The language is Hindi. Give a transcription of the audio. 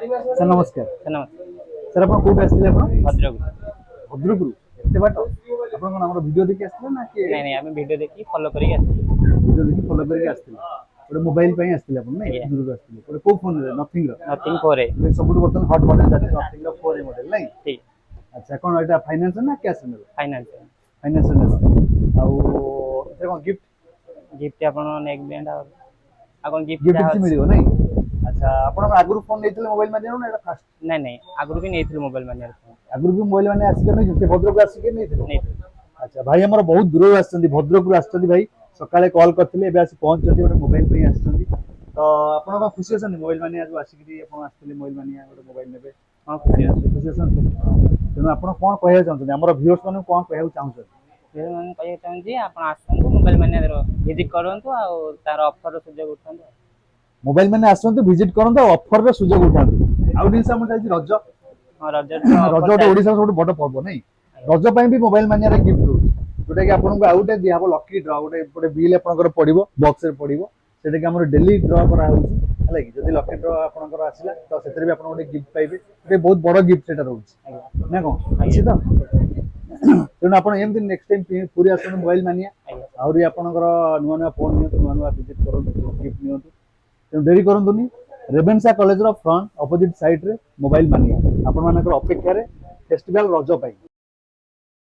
सर नमस्कार। सर नमस्ते। सर आप कोड आसले आपण भद्रक। भद्रकरू एते बाट आपण कोन हमर वीडियो देखि आसले ना कि नहीं नहीं, आम वीडियो देखी फॉलो करी आसली। वीडियो देखि फॉलो करके आसले ओटे मोबाइल पई आसले आपण नै आज्ञा दूर आसले ओटे को फोन रे नथिंग रो नथिंग फोर ए। सबुठ बर्तन हॉट मॉडल जाते नथिंग रो 4 मॉडल नै। ठीक। अच्छा कोन एटा फाइनेंस ना कैश ने फाइनेंस। फाइनेंस ने आउ एते कोन गिफ्ट गिफ्ट आपण नेक बैंड और आगन गिफ्ट गिफ्ट जा किछि मिलियो नै। अच्छा आपण आगुर फोन नेथिले मोबाइल माने ना एटा फास्ट नहीं नहीं, आगुर भी नहीं थी मोबाइल माने आगुर भी मोबाइल माने आसी के नै से भद्रक आसी के नै नहीं थी। अच्छा भाई हमर बहुत दूर आछथि भद्रक आछथि भाई सकाळे कॉल करथिले एबे आसी पहुंचथि ओटे मोबाइल पे आछथि तो आपण का खुशी अछन मोबाइल माने आज आसी कि आपण आछथिले मोबाइल माने ओटे मोबाइल नेबे हाँ खुशी। अछन तेनु आपण कोन कहय चाहछन हमर व्यूअर्स माने कोन कहय चाहछन फिर मैंने कह चाहूँ जी आप आसतु मोबाइल माने विजिट करूँ और तार ऑफर सुजोग उठाऊँ। मोबाइल माने आसंतु विजिट करंतु ऑफर रे सुजोग उठांतु आउ दिन हम चाहि रज हाँ रज रज ओटे ओडिसा सबट बड़ पर्व नै रज पई भी मोबाइल मानिया रे गिफ्ट रो जोटा कि आपन को आउटे दिया हो लकी ड्रॉ गोटे बिल आपन पड़ो बॉक्स रे पड़ो सेटा कि हमर डेली ड्रॉ करा होउची हला कि जदी लकी ड्रॉ आपन आसिला तो सेतरे भी आपन गोटे गिफ्ट पाइबे गोटे बहुत बड़ गिफ्ट सेटा रहउची ना कोन अछि तो तेणु आपन एमती नेक्स्ट टाइम पूरी आसन मोबाइल मानिया आउरी आपन नुआ नुआ फोन नियंतु नुआ नुआ विजिट करंतु गिफ्ट नियंतु तेणु देरी करंतुनी रेवेन्सा कॉलेज रो फ्रंट अपोजिट साइड रे मोबाइल मानिया आपन मानकर अपेक्षा रे फेस्टिवल रज पाई।